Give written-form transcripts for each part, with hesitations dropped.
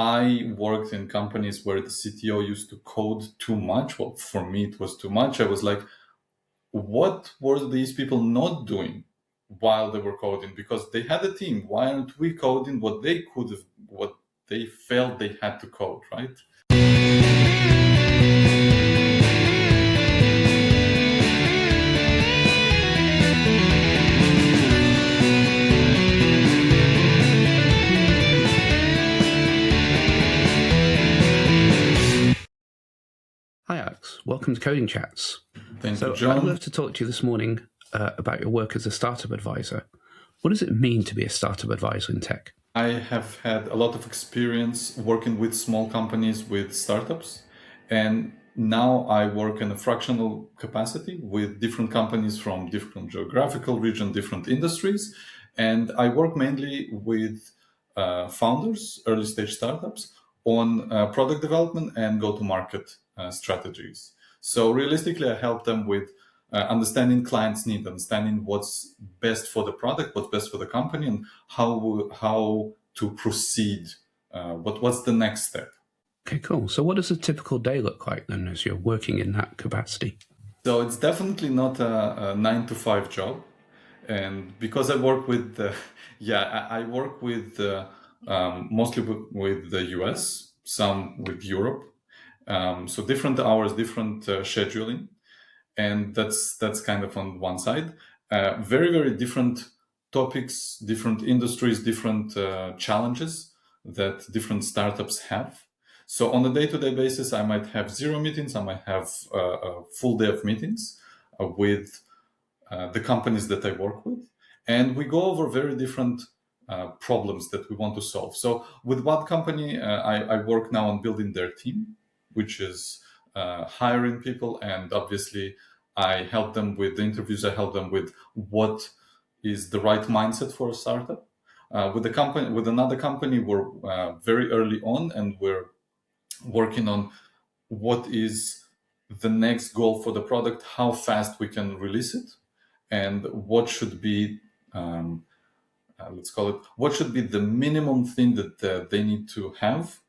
I worked in companies where the CTO used to code too much. Well, for me, it was too much. I was like, what were these people not doing while they were coding? Because they had a team. Why aren't we coding what they could have, what they felt they had to code, right? Hi, Alex. Welcome to Coding Chats. Thank you, John. I'd love to talk to you this morning about your work as a startup advisor. What does it mean to be a startup advisor in tech? I have had a lot of experience working with small companies, with startups, and now I work in a fractional capacity with different companies from different geographical region, different industries, and I work mainly with founders, early stage startups, on product development and go-to-market strategies. So realistically, I help them with understanding clients' need, understanding what's best for the product, what's best for the company, and how to proceed. What's the next step? Okay, cool. So what does a typical day look like then as you're working in that capacity? So it's definitely not a 9 to 5 job. And because I work with, I work with mostly with the US, some with Europe. So different hours, different scheduling. And that's kind of on one side. Very, very different topics, different industries, different challenges that different startups have. So on a day-to-day basis, I might have 0 meetings. I might have a full day of meetings with the companies that I work with. And we go over very different problems that we want to solve. So with one company, I work now on building their team, which is hiring people. And obviously, I help them with the interviews. I help them with what is the right mindset for a startup. With another company, we're very early on, and we're working on what is the next goal for the product, how fast we can release it, and what should be, what should be the minimum thing that they need to have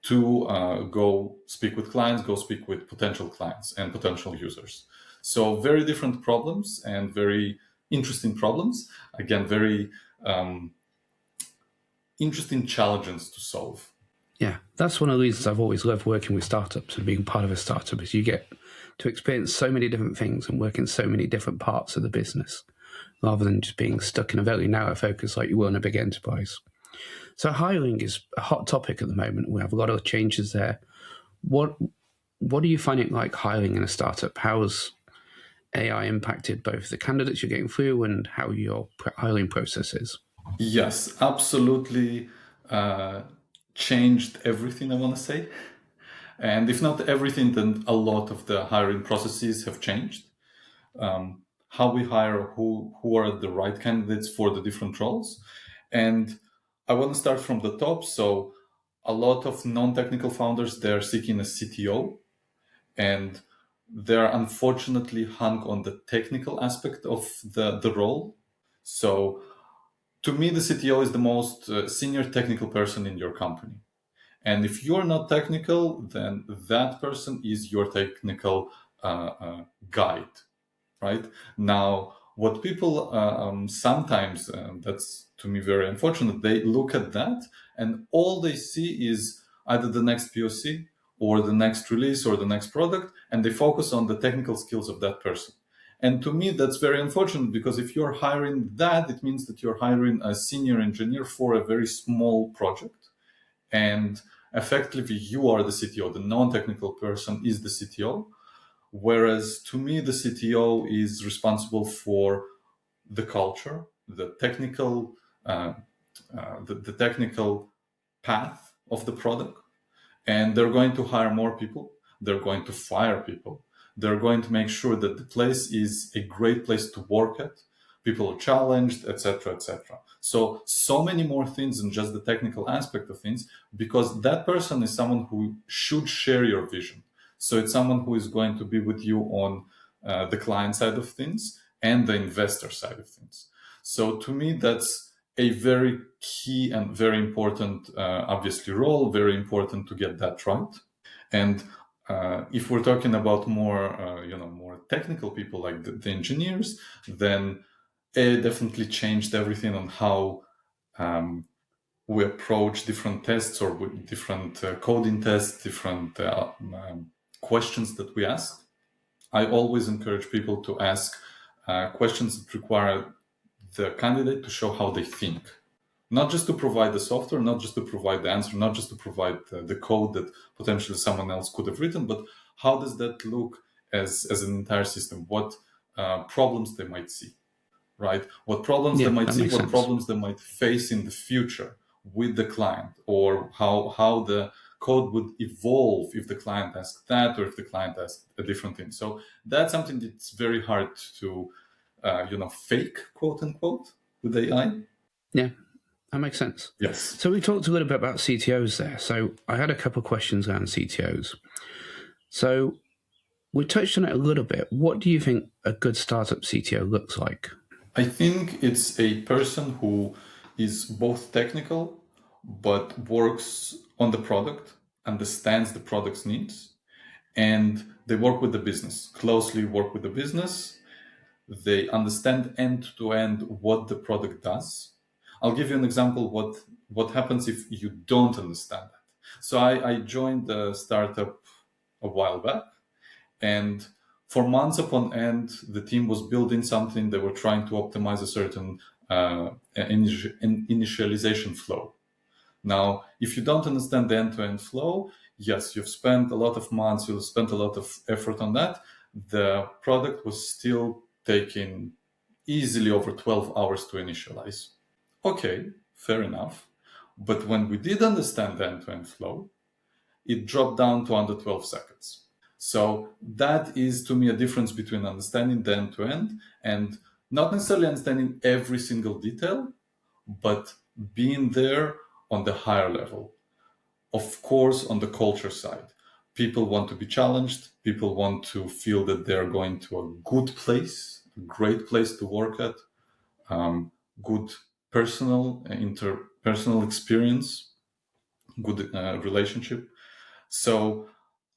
to go speak with clients, go speak with potential clients and potential users. So very different problems and very interesting problems. Again, very interesting challenges to solve. Yeah, that's one of the reasons I've always loved working with startups and being part of a startup is you get to experience so many different things and work in so many different parts of the business rather than just being stuck in a very narrow focus like you will in a big enterprise. So hiring is a hot topic at the moment. We have a lot of changes there. What are you finding like hiring in a startup? How has AI impacted both the candidates you're getting through and how your hiring process is? Yes, absolutely. Changed everything, I want to say. And if not everything, then a lot of the hiring processes have changed. How we hire, who are the right candidates for the different roles. And I want to start from the top. So a lot of non-technical founders, they're seeking a CTO, and they're unfortunately hung on the technical aspect of the role. So to me, the CTO is the most senior technical person in your company. And if you're not technical, then that person is your technical guide, right? Now, what people sometimes, that's to me very unfortunate, they look at that and all they see is either the next POC or the next release or the next product, and they focus on the technical skills of that person. And to me, that's very unfortunate because if you're hiring that, it means that you're hiring a senior engineer for a very small project. And effectively, you are the CTO. The non-technical person is the CTO. Whereas to me, the CTO is responsible for the culture, the technical, the technical path of the product. And they're going to hire more people. They're going to fire people. They're going to make sure that the place is a great place to work at. People are challenged, etc., etc. So many more things than just the technical aspect of things, because that person is someone who should share your vision. So it's someone who is going to be with you on the client side of things and the investor side of things. So to me, that's a very key and very important, obviously, role, very important to get that right. And if we're talking about more, more technical people like the engineers, then it definitely changed everything on how we approach different tests or with different coding tests, different questions that we ask. I always encourage people to ask questions that require the candidate to show how they think. Not just to provide the software, not just to provide the answer, not just to provide the code that potentially someone else could have written, but how does that look as an entire system? What problems they might see, right? What problems they might see, what problems they might face in the future with the client, or how the code would evolve if the client asked that, or if the client asked a different thing. So that's something that's very hard to, fake, quote unquote, with AI. Yeah. That makes sense. Yes. So we talked a little bit about CTOs there. So I had a couple of questions around CTOs. So we touched on it a little bit. What do you think a good startup CTO looks like? I think it's a person who is both technical, but works on the product, understands the product's needs, and they work with the business, closely work with the business. They understand end to end what the product does. I'll give you an example what happens if you don't understand that. So I joined the startup a while back, and for months upon end, the team was building something. They were trying to optimize a certain initialization flow. Now, if you don't understand the end-to-end flow, yes, you've spent a lot of months, you've spent a lot of effort on that. The product was still taking easily over 12 hours to initialize. Okay, fair enough. But when we did understand the end-to-end flow, it dropped down to under 12 seconds. So that is, to me, a difference between understanding the end-to-end and not necessarily understanding every single detail, but being there on the higher level. Of course, on the culture side, people want to be challenged. People want to feel that they're going to a good place, a great place to work at, good interpersonal experience, good relationship. So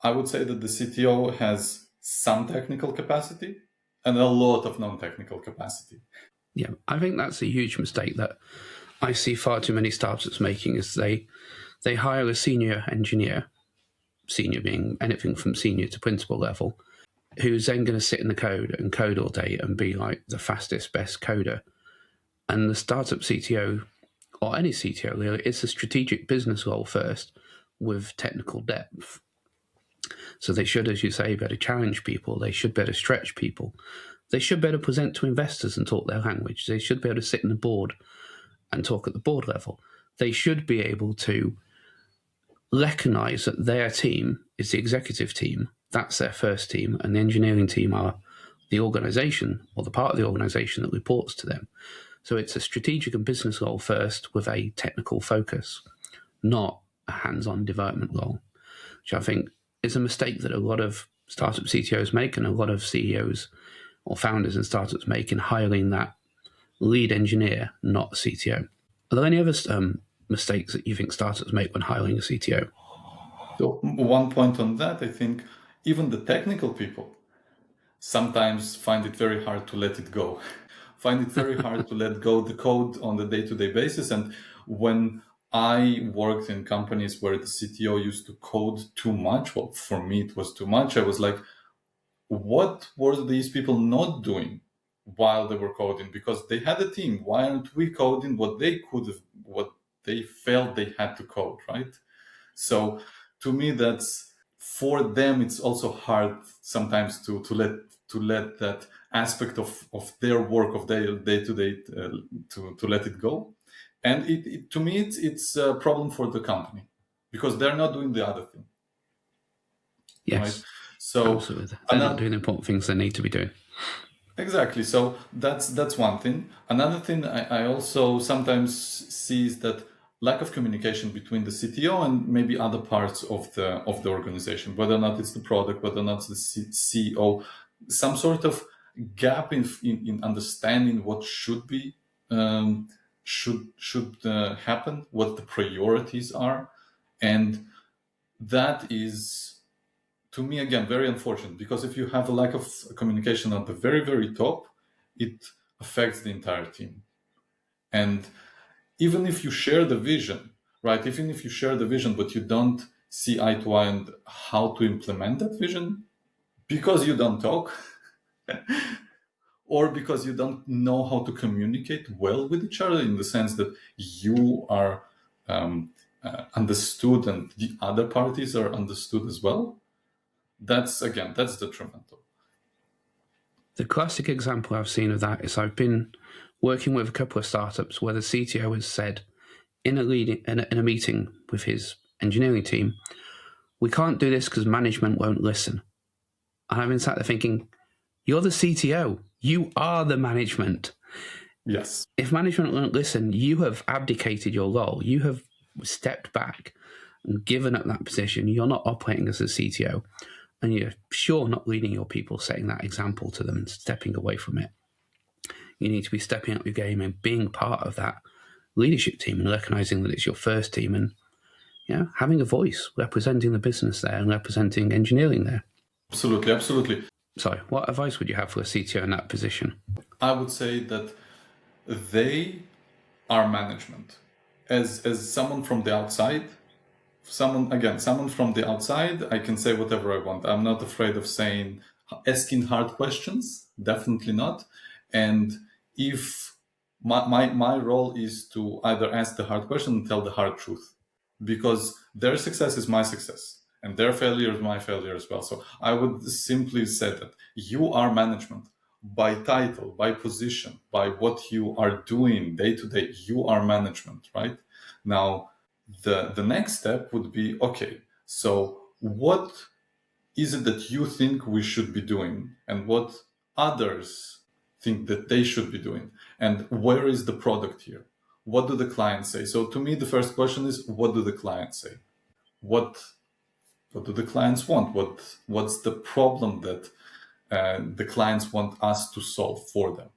I would say that the CTO has some technical capacity and a lot of non-technical capacity. Yeah, I think that's a huge mistake that I see far too many startups making is they hire a senior engineer, senior being anything from senior to principal level, who's then going to sit in the code and code all day and be like the fastest, best coder. And the startup CTO, or any CTO really, it's a strategic business role first with technical depth. So they should, as you say, better challenge people. They should better stretch people. They should better present to investors and talk their language. They should be able to sit in the board and talk at the board level. They should be able to recognize that their team is the executive team. That's their first team. And the engineering team are the organization or the part of the organization that reports to them. So it's a strategic and business role first with a technical focus, not a hands-on development role, which I think is a mistake that a lot of startup CTOs make and a lot of CEOs or founders in startups make in hiring that lead engineer, not a CTO. Are there any other mistakes that you think startups make when hiring a CTO? So one point on that, I think even the technical people sometimes find it very hard to let it go. Find it very hard to let go the code on the day-to-day basis. And when I worked in companies where the CTO used to code too much, well, for me it was too much. I was like, what were these people not doing while they were coding? Because they had a team. Why aren't we coding what they could have, what they felt they had to code, right? So to me, that's, for them, it's also hard sometimes to let that aspect of their work, of their day-to-day, to let it go. And it to me, it's a problem for the company because they're not doing the other thing. Yes. Right? So absolutely. They're not doing the important things they need to be doing. Exactly. So that's one thing. Another thing I also sometimes see is that lack of communication between the CTO and maybe other parts of the organization, whether or not it's the product, whether or not it's the CEO, some sort of gap in understanding what should be should happen, what the priorities are, and that is, to me, again, very unfortunate, because if you have a lack of communication at the very, very top, it affects the entire team. And even if you share the vision, right? Even if you share the vision, but you don't see eye to eye on how to implement that vision, because you don't talk, or because you don't know how to communicate well with each other, in the sense that you are understood and the other parties are understood as well, that's detrimental. The classic example I've seen of that is I've been working with a couple of startups where the CTO has said in a meeting with his engineering team, we can't do this because management won't listen. And I've been sat there thinking, you're the CTO. You are the management. Yes. If management won't listen, you have abdicated your role. You have stepped back and given up that position. You're not operating as a CTO. And you're sure not leading your people, setting that example to them and stepping away from it. You need to be stepping up your game and being part of that leadership team and recognizing that it's your first team and having a voice, representing the business there and representing engineering there. Absolutely, absolutely. So what advice would you have for a CTO in that position? I would say that they are management. As someone from the outside, someone from the outside, I can say whatever I want. I'm not afraid of asking hard questions, definitely not. And if my role is to either ask the hard question and tell the hard truth, because their success is my success and their failure is my failure as well. So I would simply say that you are management by title, by position, by what you are doing day to day. You are management, right? Now, the next step would be, okay, so what is it that you think we should be doing and what others think that they should be doing? And where is the product here? What do the clients say? So to me, the first question is, what do the clients say? What do the clients want? What's the problem that the clients want us to solve for them?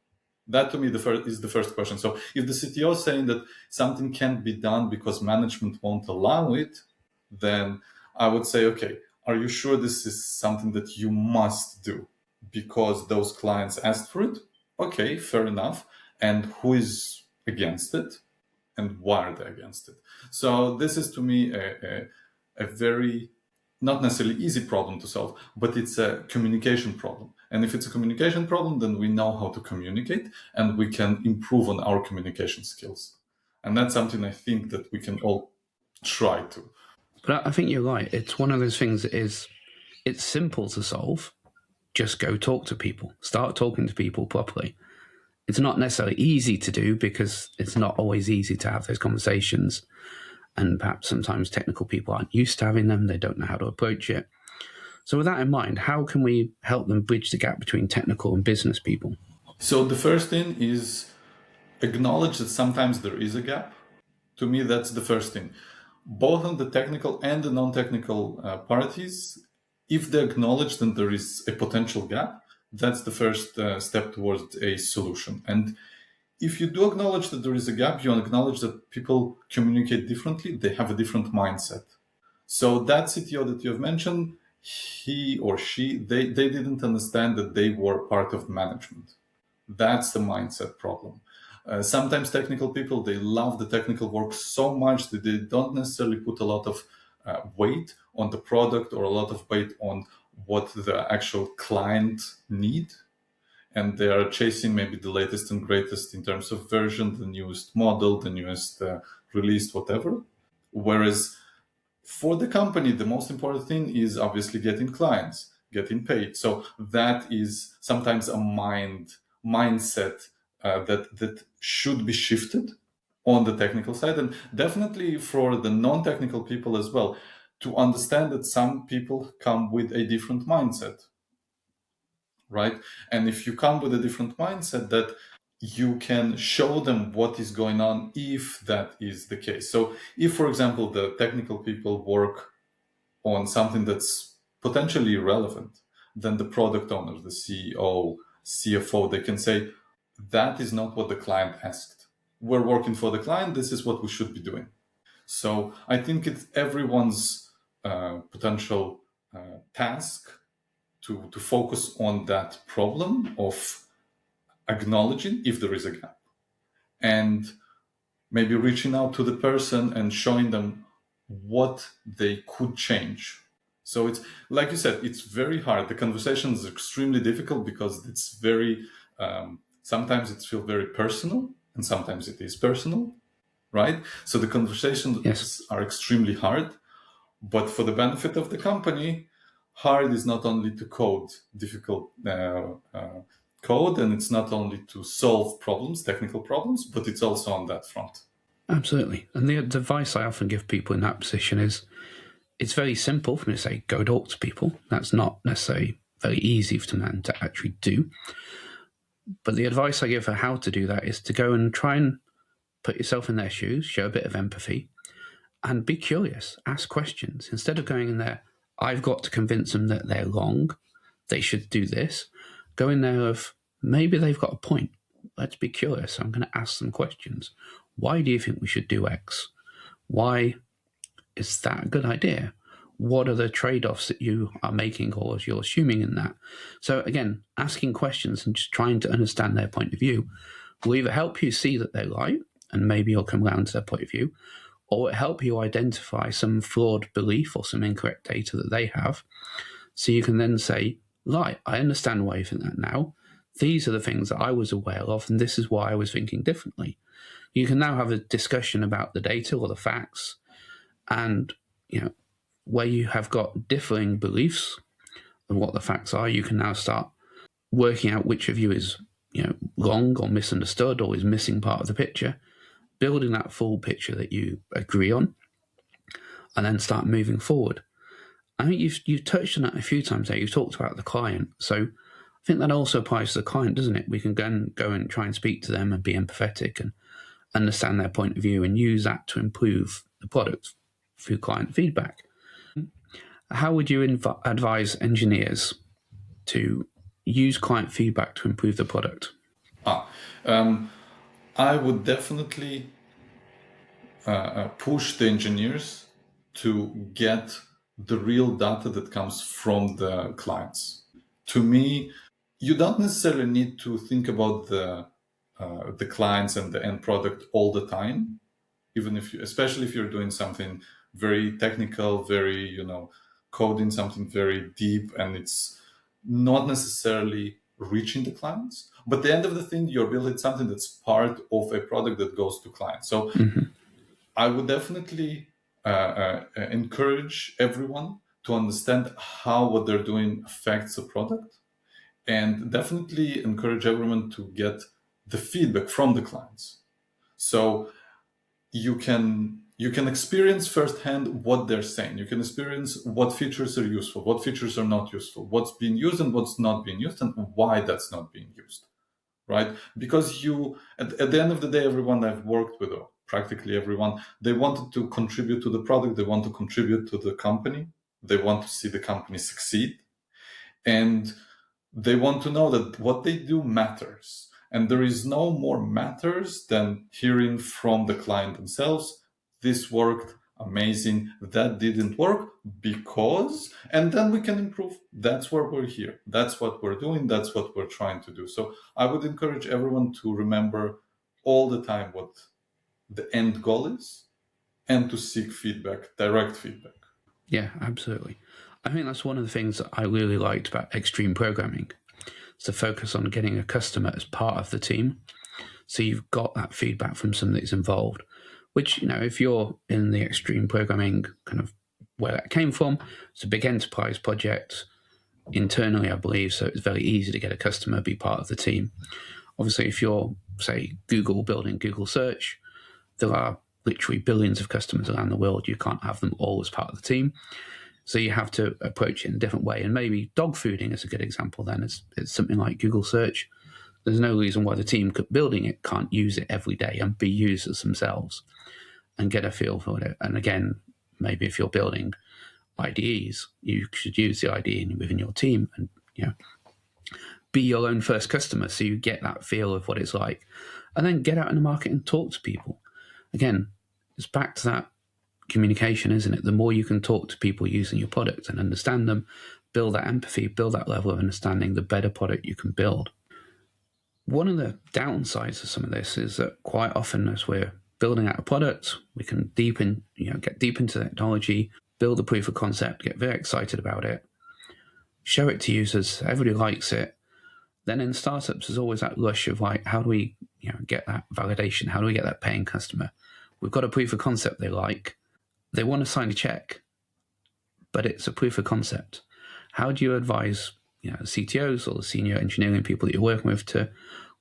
That to me is the first question. So if the CTO is saying that something can't be done because management won't allow it, then I would say, okay, are you sure this is something that you must do because those clients asked for it? Okay, fair enough. And who is against it? And why are they against it? So this is to me a very, not necessarily easy problem to solve, but it's a communication problem. And if it's a communication problem, then we know how to communicate and we can improve on our communication skills. And that's something I think that we can all try to. But I think you're right. It's one of those things that it's simple to solve. Just go talk to people. Start talking to people properly. It's not necessarily easy to do because it's not always easy to have those conversations. And perhaps sometimes technical people aren't used to having them. They don't know how to approach it. So with that in mind, how can we help them bridge the gap between technical and business people? So the first thing is acknowledge that sometimes there is a gap. To me, that's the first thing. Both on the technical and the non-technical parties, if they acknowledge that there is a potential gap, that's the first step towards a solution. And if you do acknowledge that there is a gap, you acknowledge that people communicate differently, they have a different mindset. So that CTO that you have mentioned, he or she, they didn't understand that they were part of management. That's the mindset problem. Sometimes technical people, they love the technical work so much that they don't necessarily put a lot of weight on the product or a lot of weight on what the actual client need. And they are chasing maybe the latest and greatest in terms of version, the newest model, the newest released, whatever. Whereas for the company, the most important thing is obviously getting clients, getting paid. So that is sometimes a mindset that should be shifted on the technical side. And definitely for the non-technical people as well, to understand that some people come with a different mindset, right? And if you come with a different mindset, that you can show them what is going on if that is the case. So if, for example, the technical people work on something that's potentially irrelevant, then the product owner, the CEO, CFO, they can say, that is not what the client asked. we're working for the client. This is what we should be doing. So I think it's everyone's potential task to focus on that problem of acknowledging if there is a gap, and maybe reaching out to the person and showing them what they could change. So it's, like you said, it's very hard. The conversation is extremely difficult because it's very, sometimes it feels very personal and sometimes it is personal, right? So the conversations Yes. are extremely hard, but for the benefit of the company, hard is not only to code difficult code, and it's not only to solve problems, technical problems, but it's also on that front. Absolutely. And the advice I often give people in that position is, it's very simple for me to say, go talk to people. That's not necessarily very easy for man to actually do. But the advice I give for how to do that is to go and try and put yourself in their shoes, show a bit of empathy, and be curious, ask questions. Instead of going in there, I've got to convince them that they're wrong, they should do this. Go in there of, maybe they've got a point. Let's be curious. I'm going to ask them questions. Why do you think we should do X? Why is that a good idea? What are the trade-offs that you are making or you're assuming in that? So again, asking questions and just trying to understand their point of view will either help you see that they're right, and maybe you'll come around to their point of view, or it help you identify some flawed belief or some incorrect data that they have. So you can then say, right, I understand why you think that now. These are the things that I was aware of, and this is why I was thinking differently. You can now have a discussion about the data or the facts, and where you have got differing beliefs of what the facts are, you can now start working out which of you is wrong or misunderstood or is missing part of the picture, building that full picture that you agree on, and then start moving forward. I think you've touched on that a few times there. You've talked about the client. So I think that also applies to the client, doesn't it? We can go and try and speak to them and be empathetic and understand their point of view and use that to improve the product through client feedback. How would you advise engineers to use client feedback to improve the product? I would definitely push the engineers to get the real data that comes from the clients. To me, you don't necessarily need to think about the clients and the end product all the time, even if especially if you're doing something very technical, very coding something very deep, and it's not necessarily reaching the clients. But at the end of the thing, you're building something that's part of a product that goes to clients. So I would definitely encourage everyone to understand how what they're doing affects the product, and definitely encourage everyone to get the feedback from the clients. So you can experience firsthand what they're saying. You can experience what features are useful, what features are not useful, what's being used and what's not being used, and why that's not being used, right? Because at the end of the day, everyone I've worked with, or practically everyone, they wanted to contribute to the product, they want to contribute to the company, they want to see the company succeed, and they want to know that what they do matters. And there is no more matters than hearing from the client themselves, this worked amazing, that didn't work because, and then we can improve. That's why we're here. That's what we're doing. That's what we're trying to do. So I would encourage everyone to remember all the time what the end goal is and to seek feedback, direct feedback. Yeah, absolutely. I think that's one of the things that I really liked about extreme programming. It's to focus on getting a customer as part of the team. So you've got that feedback from somebody that's involved, which, if you're in the extreme programming kind of where that came from, it's a big enterprise project internally, I believe. So it's very easy to get a customer, be part of the team. Obviously, if you're, say, Google building Google search, there are literally billions of customers around the world. You can't have them all as part of the team. So you have to approach it in a different way. And maybe dog fooding is a good example then. It's something like Google search. There's no reason why the team building it can't use it every day and be users themselves and get a feel for it. And again, maybe if you're building IDEs, you should use the IDE within your team and be your own first customer, so you get that feel of what it's like. and then get out in the market and talk to people. Again, it's back to that communication, isn't it? The more you can talk to people using your product and understand them, build that empathy, build that level of understanding, the better product you can build. One of the downsides of some of this is that quite often as we're building out a product, we can get deep into the technology, build a proof of concept, get very excited about it, show it to users, everybody likes it. Then in startups, there's always that rush of like, how do we get that validation? How do we get that paying customer? We've got a proof of concept they like. They want to sign a check, but it's a proof of concept. How do you advise CTOs or the senior engineering people that you're working with to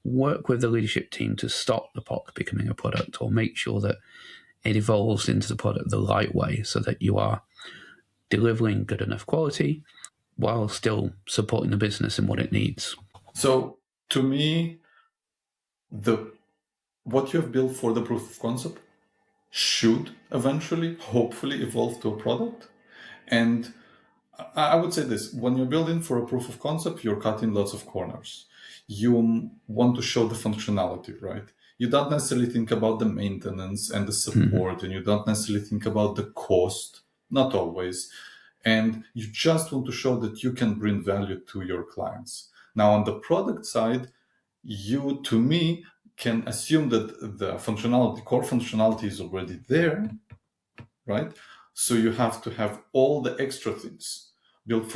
work with the leadership team to stop the POC becoming a product, or make sure that it evolves into the product the right way so that you are delivering good enough quality while still supporting the business and what it needs? So to me, what you have built for the proof of concept should eventually, hopefully, evolve to a product. And I would say this: when you're building for a proof of concept, you're cutting lots of corners. You want to show the functionality, right? You don't necessarily think about the maintenance and the support, and you don't necessarily think about the cost, not always. And you just want to show that you can bring value to your clients. Now, on the product side, you, to me, can assume that the functionality, core functionality is already there, right? So you have to have all the extra things built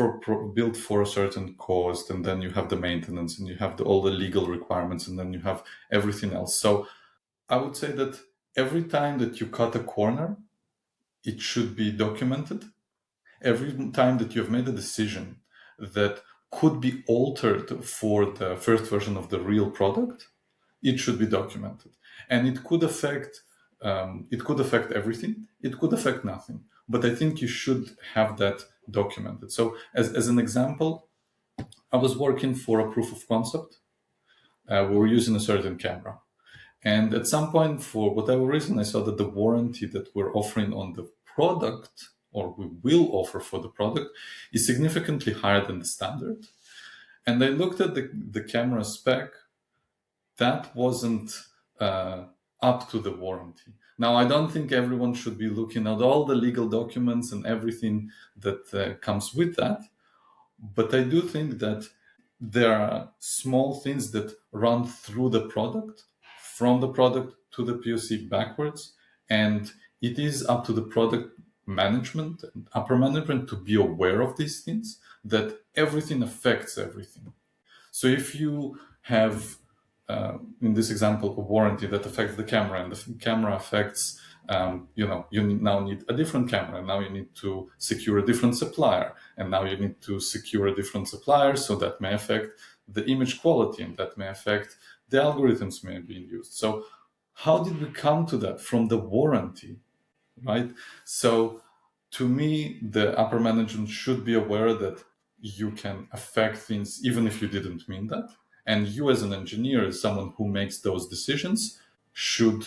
for a certain cost, and then you have the maintenance, and you have all the legal requirements, and then you have everything else. So I would say that every time that you cut a corner, it should be documented. Every time that you've made a decision that could be altered for the first version of the real product, it should be documented. And it could affect everything. It could affect nothing. But I think you should have that documented. So as an example, I was working for a proof of concept. We were using a certain camera. And at some point, for whatever reason, I saw that the warranty that we're offering on the product, or we will offer for the product, is significantly higher than the standard. And I looked at the camera spec. That wasn't up to the warranty. Now, I don't think everyone should be looking at all the legal documents and everything that comes with that. But I do think that there are small things that run through the product, from the product to the POC backwards. And it is up to the product management and upper management to be aware of these things, that everything affects everything. So if you have, in this example, a warranty that affects the camera, and the camera affects, you now need a different camera. Now you need to secure a different supplier, and now you need to secure a different supplier. So that may affect the image quality, and that may affect the algorithms may be used. So how did we come to that? From the warranty, right? So to me, the upper management should be aware that you can affect things even if you didn't mean that. And you as an engineer, as someone who makes those decisions, should,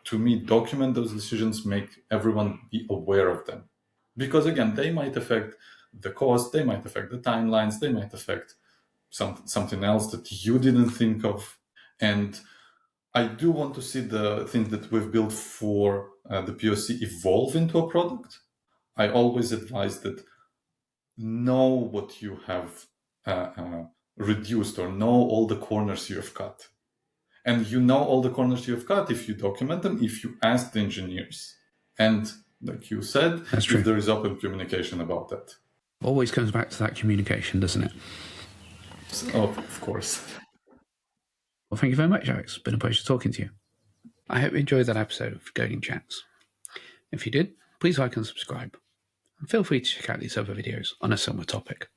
to me, document those decisions, make everyone be aware of them. Because again, they might affect the cost, they might affect the timelines, they might affect something else that you didn't think of. And I do want to see the things that we've built for the POC evolve into a product. I always advise that know what you have reduced, or know all the corners you have cut. And you know all the corners you have cut if you document them, if you ask the engineers. And like you said, That's true. If there is open communication about that. Always comes back to that communication, doesn't it? Oh, of course. Well, thank you very much, Alex. It's been a pleasure talking to you. I hope you enjoyed that episode of Coding Chats. If you did, please like and subscribe. And feel free to check out these other videos on a similar topic.